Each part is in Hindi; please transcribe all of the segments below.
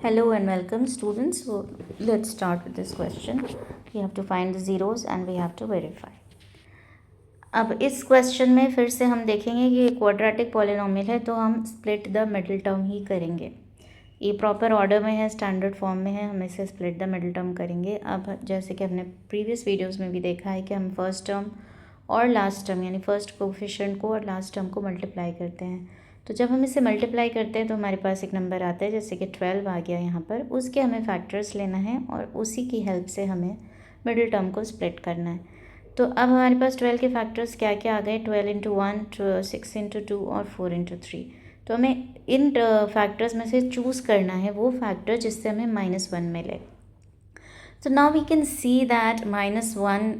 Hello and welcome students. So let's start with this question. We have to find the zeros and we have to verify. अब इस क्वेश्चन में फिर से हम देखेंगे कि क्वाड्रेटिक पॉलिनोमियल है तो हम स्प्लिट द मिडिल टर्म ही करेंगे। ये प्रॉपर ऑर्डर में है, स्टैंडर्ड फॉर्म में है, हम इसे स्प्लिट द मिडिल टर्म करेंगे। अब जैसे कि हमने प्रीवियस वीडियोस में भी देखा है कि हम फर्स्ट टर्म और लास्ट टर्म यानी फर्स्ट कोफिशिएंट को और लास्ट टर्म को मल्टीप्लाई करते हैं। तो जब हम इसे मल्टीप्लाई करते हैं तो हमारे पास एक नंबर आता है, जैसे कि 12 आ गया यहाँ पर। उसके हमें फैक्टर्स लेना है और उसी की हेल्प से हमें मिडिल टर्म को स्प्लिट करना है। तो अब हमारे पास 12 के फैक्टर्स क्या क्या आ गए, 12 इंटू 1, 6 इंटू 2 और 4 इंटू 3। तो हमें इन फैक्टर्स में से चूज़ करना है वो फैक्टर जिससे हमें -1 मिले। तो now we can see that -1,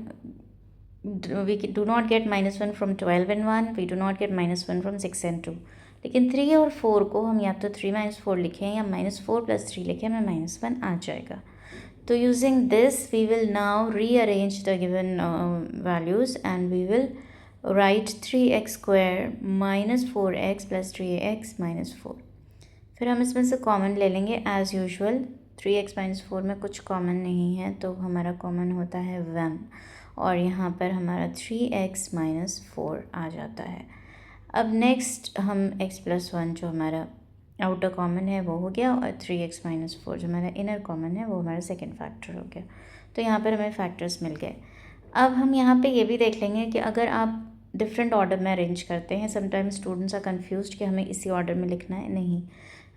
we do not get -1 from 12 and 1, we do not get -1 from 6 and 2। लेकिन 3 और 4 को हम या तो 3 - 4 लिखें या -4 + 3 लिखें, हमें -1 आ जाएगा। तो using this we will now rearrange the given values and we will write 3x square minus 4x plus 3x minus 4। फिर हम इसमें से कॉमन ले लेंगे एज़ यूजुअल। 3x - 4 में कुछ कॉमन नहीं है तो हमारा कॉमन होता है 1 और यहाँ पर हमारा 3x - 4 आ जाता है। अब नेक्स्ट हम x + 1 जो हमारा आउटर कॉमन है वो हो गया और 3x - 4 जो हमारा इनर कॉमन है वो हमारा सेकेंड फैक्टर हो गया। तो यहाँ पर हमें फैक्टर्स मिल गए। अब हम यहाँ पे ये भी देख लेंगे कि अगर आप डिफरेंट ऑर्डर में अरेंज करते हैं, समटाइम्स स्टूडेंट्स आर कन्फ्यूज्ड कि हमें इसी ऑर्डर में लिखना है। नहीं,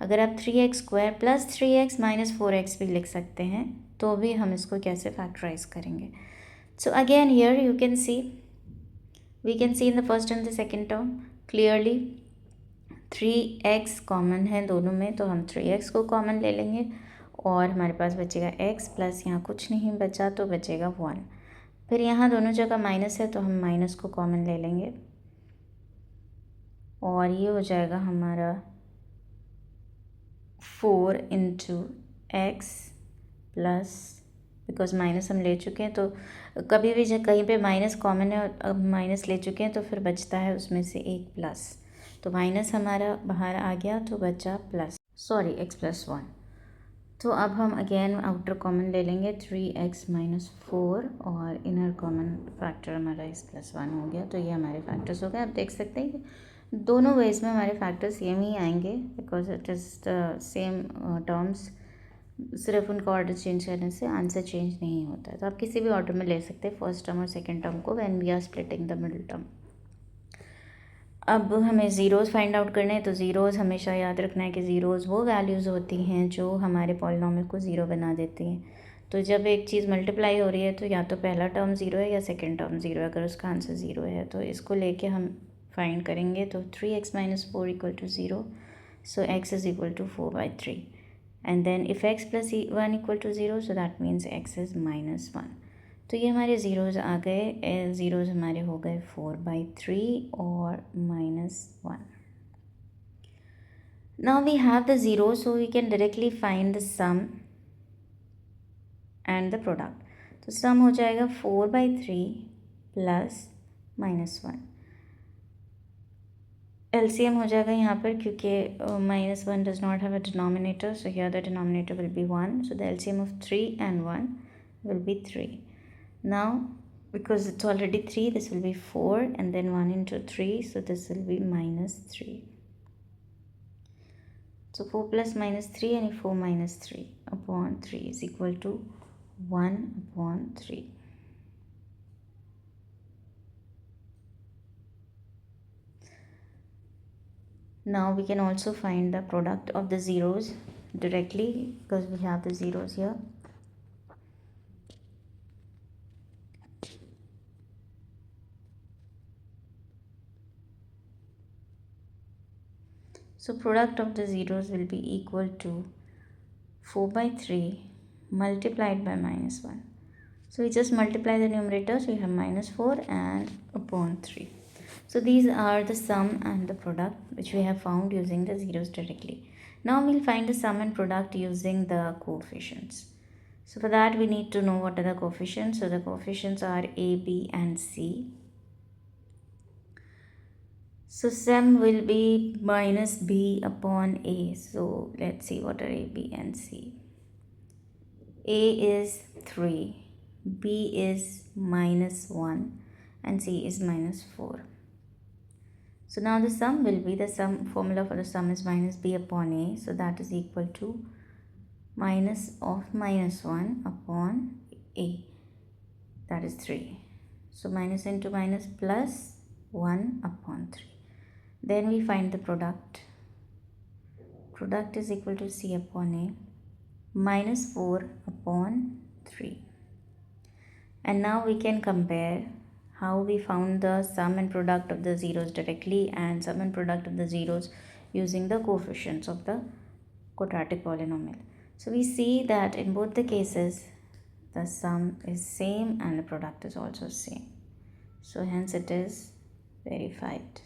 अगर आप 3x square plus 3x minus 4x भी लिख सकते हैं तो भी हम इसको कैसे फैक्टराइज करेंगे। So again here you can see, we can see in the first and the second term clearly 3x common है दोनों में, तो हम 3x को कॉमन ले लेंगे और हमारे पास बचेगा x प्लस यहाँ कुछ नहीं बचा तो बचेगा 1। फिर यहाँ दोनों जगह माइनस है तो हम माइनस को कॉमन ले लेंगे और ये हो जाएगा हमारा 4 into x plus, because minus हम ले चुके हैं तो कभी भी जब कहीं पे माइनस कॉमन है और अब माइनस ले चुके हैं तो फिर बचता है उसमें से एक प्लस, तो माइनस हमारा बाहर आ गया तो बचा प्लस, सॉरी x + 1। तो अब हम अगेन आउटर कॉमन ले लेंगे 3x - 4 और इनर कॉमन फैक्टर हमारा x + 1 हो गया। तो ये हमारे फैक्टर्स हो गए। आप देख सकते हैं कि दोनों वेज में हमारे फैक्टर सेम ही आएंगे because it is the same terms, सिर्फ उनका ऑर्डर चेंज करने से आंसर चेंज नहीं होता है। तो आप किसी भी ऑर्डर में ले सकते हैं फर्स्ट टर्म और सेकेंड टर्म को when we are splitting the middle term. अब हमें ज़ीरोज़ फाइंड आउट करने हैं, तो ज़ीरोज़ हमेशा याद रखना है कि ज़ीरोज़ वो वैल्यूज़ होती हैं जो हमारे पॉलिनोमियल को ज़ीरो बना देती हैं। तो जब एक चीज़ मल्टीप्लाई हो रही है तो या तो पहला टर्म ज़ीरो है या सेकेंड टर्म ज़ीरो है। अगर उसका आंसर ज़ीरो है तो इसको लेके हम फाइंड करेंगे। तो 3x - 4 = 0, so x is equal to 4/3 and then if x + 1 = 0, so that means x is -1। तो ये हमारे ज़ीरोज़ आ गए, ज़ीरोज़ हमारे हो गए 4/3 और -1। Now we have the zero, so we can directly find the sum and the product. तो सम हो जाएगा 4/3 प्लस -1। एलसीएम हो जाएगा यहाँ पर क्योंकि -1 does not have a denominator, so here the denominator will be 1, so the LCM of 3 and 1 will be 3। Now because it's already 3, this will be 4 and then 1 into 3, so this will be -3। so 4 plus -3 and 4 minus 3 upon 3 is equal to 1/3। Now we can also find the product of the zeros directly because we have the zeros here। So product of the zeros will be equal to 4/3 multiplied by -1। So we just multiply the numerator, so we have -4 and upon 3. So these are the sum and the product which we have found using the zeros directly. Now we'll find the sum and product using the coefficients. So for that we need to know what are the coefficients. So the coefficients are a, b and c. So sum will be minus b upon a. So let's see what are a, b and c. A is 3, b is minus 1 and c is minus 4. So now the sum will be, the sum formula for the sum is minus b upon a, so that is equal to minus of minus 1 upon a, that is 3. So minus into minus plus 1 upon 3. Then we find the product. Product is equal to c upon a minus 4 upon 3. And now we can compare how we found the sum and product of the zeros directly and sum and product of the zeros using the coefficients of the quadratic polynomial. So we see that in both the cases the sum is same and the product is also same. So hence it is verified.